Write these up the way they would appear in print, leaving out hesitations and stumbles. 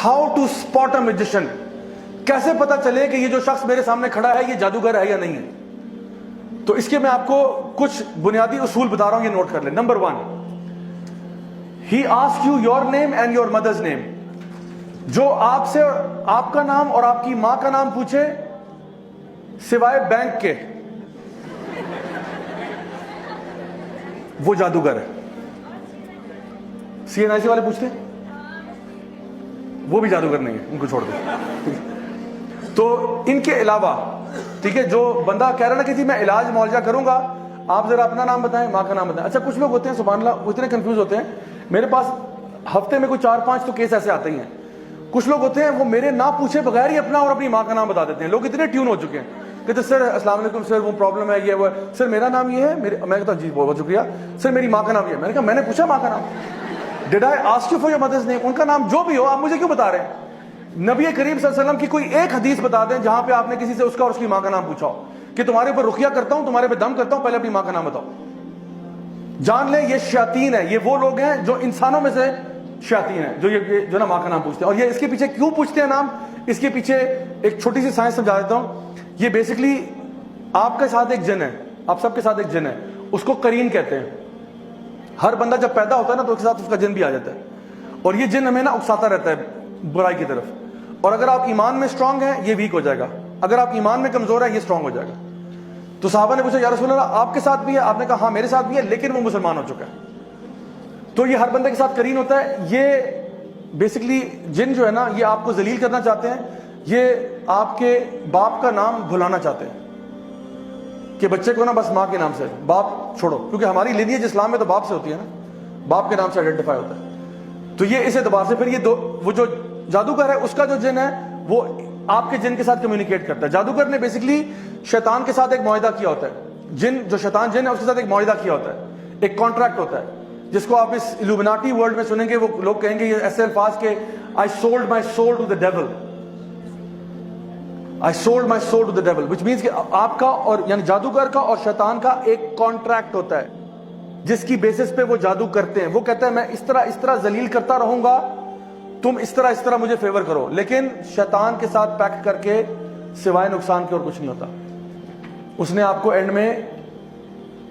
How to spot a magician. کیسے پتا چلے کہ یہ جو شخص میرے سامنے کھڑا ہے یہ جادوگر ہے یا نہیں ہے. تو اس کے میں آپ کو کچھ بنیادی اصول بتا رہا ہوں, یہ نوٹ کر لیں. Number 1, he ask you your name and your mother's name. جو آپ سے آپ کا نام اور آپ کی ماں کا نام پوچھے سوائے بینک کے, وہ جادوگر ہے. سی این آئی سی والے پوچھتے ہیں, وہ بھی جادوگر نہیں ہے, ان کو چھوڑ دو. تو ان کے علاوہ ٹھیک ہے, جو بندہ کہہ رہا نا کہ جی میں علاج معالجہ کروں گا, آپ ذرا اپنا نام بتائیں, ماں کا نام بتائیں. اچھا کچھ لوگ ہوتے ہیں سبحان اللہ وہ اتنے کنفیوز ہوتے ہیں, میرے پاس ہفتے میں کوئی 4-5 تو کیس ایسے آتے ہی ہیں. کچھ لوگ ہوتے ہیں وہ میرے نہ پوچھے بغیر ہی اپنا اور اپنی ماں کا نام بتا دیتے ہیں. لوگ اتنے ٹیون ہو چکے ہیں کہتے سر السلام علیکم سر وہ پرابلم ہے یہ وہ, سر میرا نام یہ ہے, میں کہتا ہوں جی بہت شکریہ سر میری ماں کا نام یہ ہے. میں نے کہا میں نے پوچھا ماں کا نام, ڈیڈ I ask you for your mother's name. ان کا نام جو بھی ہو آپ مجھے کیوں بتا رہے ہیں؟ نبی کریم صلی اللہ علیہ وسلم کی کوئی ایک حدیث بتا دیں جہاں پہ آپ نے کسی سے اس کا اور اس کی ماں کا نام پوچھا ہو کہ تمہارے اوپر رقیہ کرتا ہوں, تمہارے پہ دم کرتا ہوں, پہلے اپنی ماں کا نام بتاؤ. جان لیں یہ شیاطین ہے, یہ وہ لوگ ہیں جو انسانوں میں سے شیاطین ہیں جو یہ جو نا ماں کا نام پوچھتے ہیں. اور یہ اس کے پیچھے کیوں پوچھتے ہیں نام, اس کے پیچھے ایک چھوٹی سی سائنس سمجھا دیتا ہوں. یہ بیسکلی آپ کے ساتھ ایک جن ہے, آپ سب کے ساتھ ایک جن ہے, اس کو قرین کہتے ہیں. ہر بندہ جب پیدا ہوتا ہے نا تو اس کے ساتھ اس کا جن بھی آ جاتا ہے, اور یہ جن ہمیں نا اکساتا رہتا ہے برائی کی طرف. اور اگر آپ ایمان میں اسٹرانگ ہیں یہ ویک ہو جائے گا, اگر آپ ایمان میں کمزور ہیں یہ اسٹرانگ ہو جائے گا. تو صحابہ نے پوچھا یا رسول اللہ آپ کے ساتھ بھی ہے؟ آپ نے کہا ہاں میرے ساتھ بھی ہے, لیکن وہ مسلمان ہو چکا ہے. تو یہ ہر بندے کے ساتھ قرین ہوتا ہے. یہ بیسکلی جن جو ہے نا یہ آپ کو ذلیل کرنا چاہتے ہیں, یہ آپ کے باپ کا نام بھلانا چاہتے ہیں کہ بچے کو نا بس ماں کے نام سے, باپ چھوڑو, کیونکہ ہماری لینیج اسلام میں تو باپ سے ہوتی ہے نا, باپ کے نام سے آئیڈینٹیفائی ہوتا ہے. تو یہ اس اعتبار سے پھر یہ وہ جو جادوگر ہے اس کا جو جن ہے وہ آپ کے جن کے ساتھ کمیونیکیٹ کرتا ہے. جادوگر نے بیسکلی شیطان کے ساتھ ایک معاہدہ کیا ہوتا ہے. جن جو شیطان جن ہے اس کے ساتھ ایک معاہدہ کیا ہوتا ہے, ایک کانٹریکٹ ہوتا ہے, جس کو آپ اس الومناٹی ورلڈ میں سنیں گے. وہ لوگ کہیں گے یہ ایسے الفاظ کہ I sold my soul to the devil. I sold my soul to the devil, which means کہ آپ کا اور یعنی جادوگر کا اور شیطان کا ایک کانٹریکٹ ہوتا ہے جس کی بیسس پہ وہ جادو کرتے ہیں. وہ کہتا ہے میں اس طرح ذلیل کرتا رہوں گا, تم اس طرح مجھے فیور کرو, لیکن شیطان کے ساتھ پیکٹ کر کے سوائے نقصان کے اور کچھ نہیں ہوتا. اس نے آپ کو اینڈ میں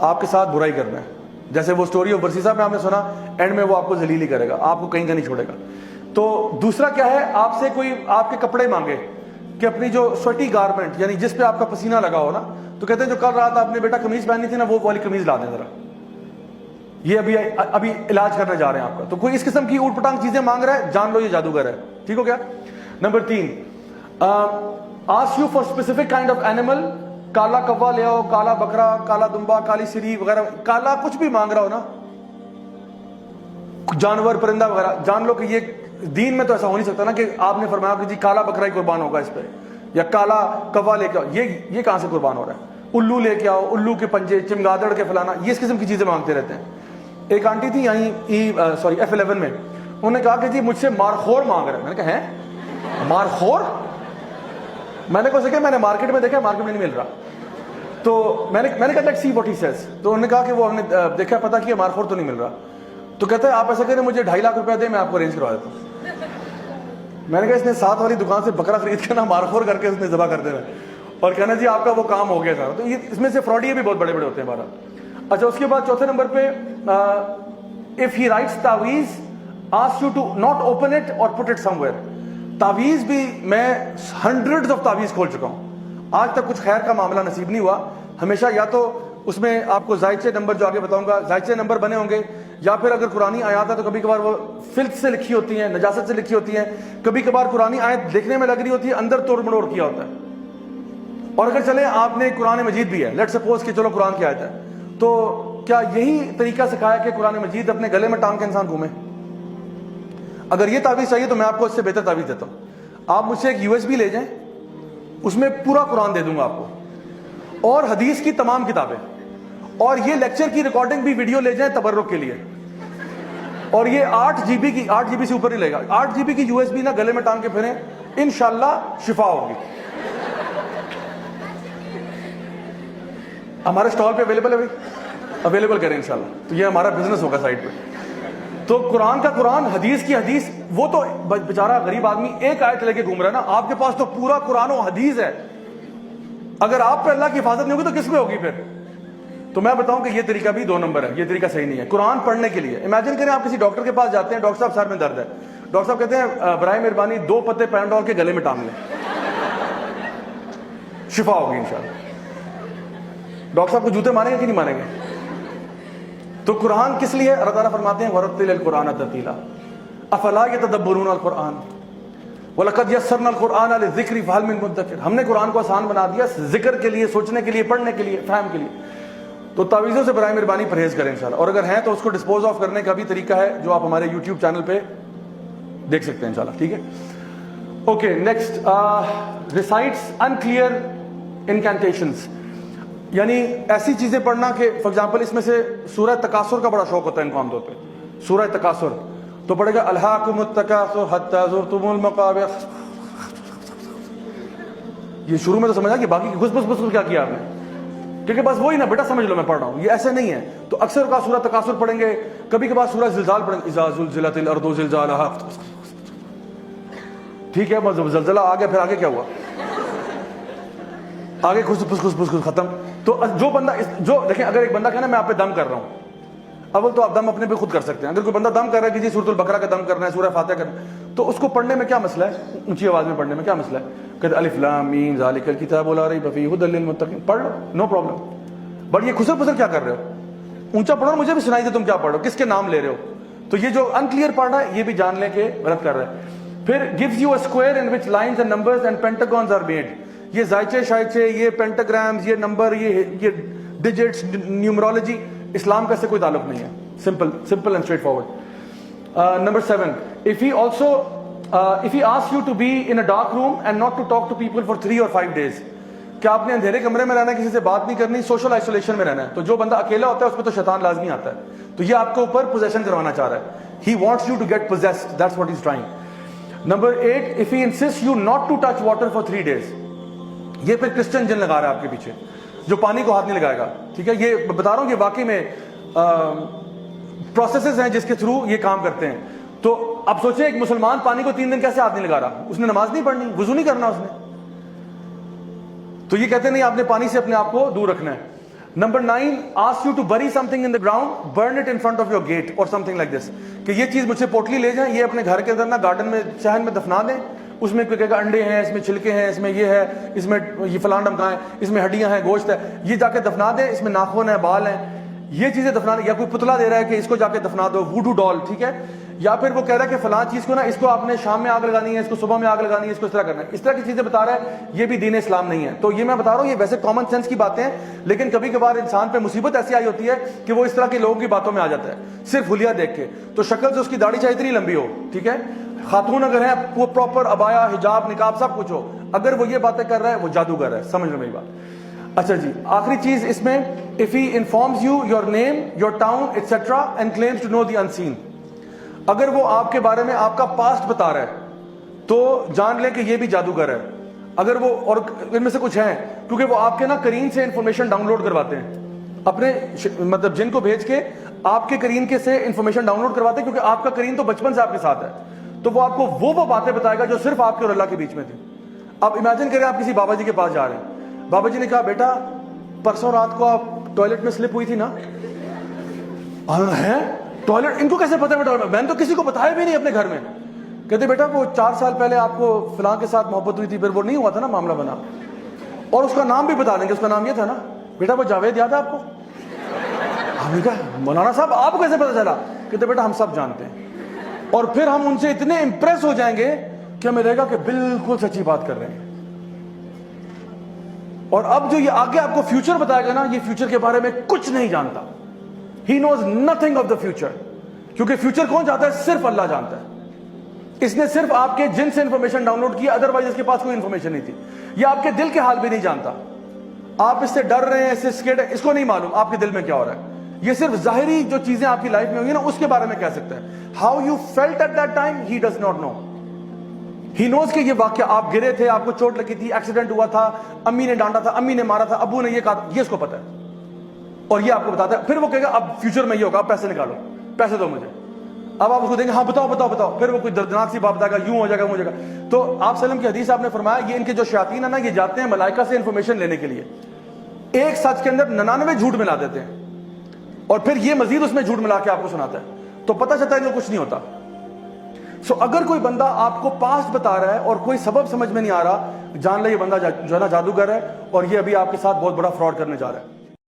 آپ کے ساتھ برائی کرنا ہے. جیسے وہ سٹوری آف برسیسا میں آپ نے سنا, اینڈ میں وہ آپ کو ذلیل ہی کرے گا, آپ کو کہیں کا نہیں چھوڑے گا. تو دوسرا کیا ہے, آپ سے کوئی آپ کے کپڑے مانگے کہ اپنی جو سویٹی گارمنٹ یعنی جس پہ آپ کا پسینہ لگا ہو نا, تو کہتے ہیں جو کل رات آپ نے بیٹا قمیض پہنی تھی نا وہ والی قمیض لا دیں ذرا, یہ ابھی علاج کرنے جا رہے ہیں آپ کا. تو کوئی اس قسم کی اوٹ پٹانگ چیزیں مانگ رہا ہے, جان لو یہ جادوگر ہے. ٹھیک ہو گیا. Number 3, ask you for specific kind of animal. کالا کوا لے آؤ, کالا بکرا, کالا دمبا, کالی سری وغیرہ, کالا کچھ بھی مانگ رہا ہو نا, جانور پرندہ وغیرہ, جان لو کہ یہ دین میں تو ایسا ہو نہیں سکتا نا کہ آپ نے فرمایا کہ جی کالا بکرا ہی قربان ہوگا اس پہ, یا کالا کوا لے کے آؤ. یہ کہاں سے قربان ہو رہا ہے؟ الو لے کے آؤ, الو کے پنجے, چمگادڑ کے فلانا, یہ اس قسم کی چیزیں مانگتے رہتے ہیں. ایک آنٹی تھی یہیں F11 میں, انہوں نے کہا کہ جی مجھ سے مارخور مانگ رہے ہیں. میں نے کہا ہیں مارخور؟ میں نے کہا کہ میں نے مارکیٹ میں دیکھا, مارکیٹ میں نہیں مل رہا. تو میں نے کہا let's see what he says. تو انہوں نے کہا کہ وہ ہم نے دیکھا پتا کیا مارخور تو نہیں مل رہا. تو کہتا ہے آپ ایسا کریں مجھے 2.5 لاکھ روپیہ دیں, میں آپ کو ارینج کروا دیتا ہوں. میں نے کہا اس نے ساتھ والی دکان سے بکرا خرید کے نا مارخور کر کے اس نے ذبح کر دینا اور کہنا جی آپ کا وہ کام ہو گیا تھا. تو یہ اس میں سے فراڈی بھی بہت بڑے بڑے ہوتے ہیں ہمارا. اچھا اس کے بعد چوتھے نمبر پہ, if he writes تعویذ ask you to not open it or put it somewhere. تعویذ بھی میں ہنڈریڈز آف تعویذ کھول چکا ہوں, آج تک کچھ خیر کا معاملہ نصیب نہیں ہوا. ہمیشہ یا تو اس میں آپ کو زائچے نمبر جو آگے بتاؤں گا زائچے نمبر بنے ہوں گے, یا پھر اگر قرآنی آیات ہے تو کبھی کبھار وہ فلت سے لکھی ہوتی ہیں, نجاست سے لکھی ہوتی ہیں. کبھی کبھار قرآنی آیت دیکھنے میں لگ رہی ہوتی ہے, اندر توڑ مڑوڑ کیا ہوتا ہے. اور اگر چلیں آپ نے قرآن مجید بھی ہے, لیٹ سپوز کہ چلو قرآن کی آیت ہے, تو کیا یہی طریقہ سکھایا کہ قرآن مجید اپنے گلے میں ٹانگ کے انسان گھومے؟ اگر یہ تعویذ چاہیے تو میں آپ کو اس سے بہتر تعویذ دیتا ہوں. آپ مجھ سے ایک USB لے جائیں, اس میں پورا قرآن دے دوں گا آپ کو, اور حدیث کی تمام کتابیں, اور یہ لیکچر کی ریکارڈنگ بھی ویڈیو لے جائیں تبرک کے لیے, اور یہ 8 GB سے اوپر ہی لے گا. 8 GB کی USB نا گلے میں ٹانگ کے پھریں, انشاءاللہ شفا ہوگی. ہمارے اسٹال پہ اویلیبل ہے بھائی, اویلیبل کریں انشاءاللہ. تو یہ ہمارا بزنس ہوگا سائٹ پہ. تو قرآن کا قرآن، حدیث کی حدیث. وہ تو بیچارہ غریب آدمی ایک آیت لے کے گھوم رہا ہے نا، آپ کے پاس تو پورا قرآن و حدیث ہے. اگر آپ پہ اللہ کی حفاظت نہیں ہوگی تو کس پہ ہوگی پھر؟ تو میں بتاؤں کہ یہ طریقہ بھی 2 نمبر ہے، یہ طریقہ صحیح نہیں ہے. قرآن پڑھنے کے لیے امیجن کریں آپ کسی ڈاکٹر کے پاس جاتے ہیں، ڈاکٹر صاحب سر میں درد ہے، ڈاکٹر صاحب کہتے ہیں برائے مہربانی 2 پتے پیناڈول کے گلے میں ٹانگ لیں، شفا ہوگی انشاءاللہ. ڈاکٹر صاحب کو جوتے مانیں گے کہ نہیں مانیں گے؟ تو قرآن کس لیے؟ اللہ تعالیٰ فرماتے ہیں وَرَتِّلِ الْقُرْآنَ تَرْتِيلًا أَفَلَا يَتَدَبَّرُونَ الْقُرْآنَ وَلَقَدْ يَسَّرْنَا الْقُرْآنَ لِلذِّكْرِ فَهَلْ مِن مُدَّكِرٍ. ہم نے قرآن کو آسان بنا دیا ذکر کے لیے، سوچنے کے لیے، پڑھنے کے لیے، فہم کے لیے. تو تعویذوں سے برائے مہربانی پرہیز کریں انشاءاللہ، اور اگر ہیں تو اس کو ڈسپوز آف کرنے کا بھی طریقہ ہے جو آپ ہمارے یوٹیوب چینل پہ دیکھ سکتے ہیں انشاءاللہ. ٹھیک ہے، اوکے. نیکسٹ، ریسائٹس انکلیئر انکینٹیشنز، یعنی ایسی چیزیں پڑھنا کہ فار ایگزامپل اس میں سے سورہ تکاثر کا بڑا شوق ہوتا ہے ان کو عام طور پہ. سورہ تکاثر تو پڑھے گا الہاکم التکاثر حتی زرتم المقابر. یہ شروع میں تو سمجھا کہ باقی گھس بس کیا کیا آپ نے، کیونکہ بس وہی نا بیٹا سمجھ لو میں پڑھ رہا ہوں، یہ ایسے نہیں ہے. تو اکثر کا سورہ تکاثر پڑھیں گے، کبھی کبھار سورہ زلزال پڑھیں گے، اذا زلزلت الارض زلزالہا. ٹھیک ہے، بس زلزلہ آ گیا، پھر آگے کیا ہوا؟ آگے خس ختم. تو جو بندہ جو دیکھیں، اگر ایک بندہ کہنا میں آپ پہ دم کر رہا ہوں، اول تو آپ دم اپنے پہ خود کر سکتے ہیں. اگر کوئی بندہ دم کر رہا ہے کہ جی سورۃ البقرہ کا دم کرنا ہے، سورہ فاتحہ کرنا ہے، تو اس کو پڑھنے میں کیا مسئلہ ہے؟ اونچی آواز میں پڑھنے میں کیا مسئلہ ہے؟ کہ الف لام میم ذالک الکتاب لا ریب فیہ ھدی للمتقین، پڑھ لو، نو پرابلم. بٹ یہ خسر پسر کیا کر رہے ہو؟ اونچا پڑھو، مجھے بھی سنائی دے تم کیا پڑھ رہے ہو، کس کے نام لے رہے ہو. تو یہ جو انکلیئر پڑھ رہا ہے یہ بھی جان لیں کہ غلط کر رہا ہے. پھر gives you a square in which lines and numbers and pentagons are made. یہ زائچے شائچے، یہ پینٹاگرامز، یہ نمبر، یہ ڈیجٹس، نیومرولوجی، اسلام کا اس سے کوئی تعلق نہیں ہے. simple and straightforward. Number 7, if he asks you to be in a dark room and not to talk to people for 3 or 5 days, کہ آپ نے اندھیرے کمرے میں رہنا ہے، کسی سے بات نہیں کرنی، سوشل آئسولیشن میں رہنا ہے. تو جو بندہ اکیلا ہوتا ہے اس پہ تو شیطان لازمی آتا ہے. تو یہ آپ کے اوپر پوزیشن کروانا چاہ رہا ہے. He wants you to get possessed. That's what he's trying. Number 8, if he insists you not to touch water for 3 days. یہ پھر کرسچن جن لگا رہا ہے آپ کے پیچھے، جو پانی کو ہاتھ نہیں لگائے گا. ٹھیک ہے، یہ بتا رہا ہوں کہ واقعی میں پروسیسز ہیں جس کے تھرو یہ کام کرتے ہیں. تو اب سوچیں ایک مسلمان پانی کو 3 دن کیسے ہاتھ نہیں لگا رہا؟ اس نے نماز نہیں پڑھنی، وضو نہیں کرنا اس نے. تو یہ کہتے نہیں آپ نے پانی سے اپنے آپ کو دور رکھنا ہے. Number 9, asks you to bury something in the ground, burn it in front of your gate or something like this. کہ یہ چیز مجھ سے پوٹلی لے جائیں، یہ اپنے گھر کے اندر نا گارڈن میں صحن میں دفنا دیں. اس میں کوئی کہے گا انڈے ہیں، اس میں چھلکے ہیں، اس میں یہ ہے، اس میں یہ فلاں ڈمکا ہے، اس میں ہڈیاں ہیں، گوشت ہے، یہ جا کے دفنا دیں. اس میں ناخن ہے، بال ہیں، یہ چیزیں دفنا دیں. یا کوئی پتلا دے رہا ہے کہ اس کو جا کے دفنا دو، ووڈو ڈال. ٹھیک ہے، یا پھر وہ کہہ رہا ہے کہ فلاں چیز کو نا اس کو آپ نے شام میں آگ لگانی ہے، اس کو صبح میں آگ لگانی ہے، اس کو اس طرح کرنا ہے. اس طرح کی چیزیں بتا رہا ہے، یہ بھی دین اسلام نہیں ہے. تو یہ میں بتا رہا ہوں، یہ ویسے کامن سینس کی باتیں ہیں، لیکن کبھی کبھار انسان پہ مصیبت ایسی آئی ہوتی ہے کہ وہ اس طرح کے لوگوں کی باتوں میں آ جاتا ہے صرف حلیہ دیکھ کے. تو شکل سے اس کی داڑھی چاہے اتنی لمبی ہو، ٹھیک ہے، خاتون اگر ہیں وہ پراپر ابایا، حجاب، نقاب سب کچھ ہو، اگر وہ یہ باتیں کر رہا ہے وہ جادوگر ہے. سمجھ لو میری بات. اچھا جی، آخری چیز اس میں if he informs you your name, your town, etc. and claims to know the unseen. اگر وہ آپ کے بارے میں آپ کا پاسٹ بتا رہا ہے تو جان لیں کہ یہ بھی جادوگر ہے. اگر وہ، اور ان میں سے کچھ ہیں کیونکہ وہ آپ کے نا کرین سے انفارمیشن ڈاؤن لوڈ کرواتے ہیں، اپنے مطلب جن کو بھیج کے آپ کے کرین کے سے انفارمیشن ڈاؤن لوڈ کرواتے ہیں، کیونکہ آپ کا کرین تو بچپن سے آپ کے ساتھ ہے. تو وہ آپ کو وہ باتیں بتائے گا جو صرف آپ کے اور اللہ کے بیچ میں تھی. اب امیجن کریں آپ کسی بابا جی کے پاس جا رہے ہیں، بابا جی نے کہا بیٹا پرسوں رات کو آپ ٹوائلٹ میں سلپ ہوئی تھی نا؟ ہے ٹوائلٹ، ان کو کیسے پتا ہے؟ میں نے تو کسی کو بتایا بھی نہیں اپنے گھر میں. کہتے بیٹا وہ 4 سال پہلے آپ کو فلاں کے ساتھ محبت ہوئی تھی، پھر وہ نہیں ہوا تھا نا، معاملہ بنا. اور اس کا نام بھی بتا دیں گے، اس کا نام یہ تھا نا بیٹا، وہ جاوید یاد ہے آپ کو؟ ہم نے کہا مولانا صاحب آپ کو کیسے پتا چلا؟ کہتے بیٹا ہم سب جانتے ہیں. اور پھر ہم ان سے اتنے امپریس ہو جائیں گے کہ ہمیں لگے گا کہ بالکل سچی بات کر رہے ہیں. اور اب جو یہ آگے آپ کو فیوچر بتائے گا نا، یہ فیوچر کے بارے میں کچھ نہیں جانتا. He knows nothing of the future. کیونکہ فیوچر کون جانتا ہے؟ صرف اللہ جانتا ہے. اس نے صرف آپ کے جن سے انفارمیشن ڈاؤن لوڈ کی، ادروائز اس کے پاس کوئی انفارمیشن نہیں تھی. یہ آپ کے دل کے حال بھی نہیں جانتا. آپ اس سے ڈر رہے ہیں، اس سے اسکیئرڈ ہیں، اس کو نہیں معلوم آپ کے دل میں کیا ہو رہا ہے. یہ صرف ظاہری جو چیزیں آپ کی لائف میں ہوئی نا اس کے بارے میں کہہ سکتا ہے. How you felt at that time, he does not know. He knows کہ یہ واقعہ آپ گرے تھے، آپ کو چوٹ لگی تھی، ایکسیڈنٹ ہوا تھا، امی نے ڈانٹا تھا، امی نے مارا تھا، ابو نے یہ کہا تھا، یہ اس کو پتا ہے. اور یہ آپ کو بتاتا ہے. پھر وہ کہے گا اب فیوچر میں یہ ہوگا، آپ پیسے نکالو، پیسے دو مجھے. اب آپ اس کو دیں گے ہاں بتاؤ بتاؤ بتاؤ, پھر وہ کوئی دردناک سی بات بتائے گا, یوں ہو جائے گا, ہو جائے گا. تو آپ سلم کی حدیث آپ نے فرمایا یہ ان کے جو شیاطین ہیں نا, یہ جاتے ہیں ملائکہ سے انفارمیشن لینے کے لیے, ایک سچ کے اندر 99 جھوٹ ملا دیتے ہیں, اور پھر یہ مزید اس میں جھوٹ ملا کے آپ کو سناتا ہے, تو پتہ چلتا ہے کہ کچھ نہیں ہوتا. سو اگر کوئی بندہ آپ کو پاسٹ بتا رہا ہے اور کوئی سبب سمجھ میں نہیں آ رہا, جان لے یہ بندہ جو ہے نا جادوگر ہے, اور یہ ابھی آپ کے ساتھ بہت بڑا فراڈ کرنے جا رہا ہے.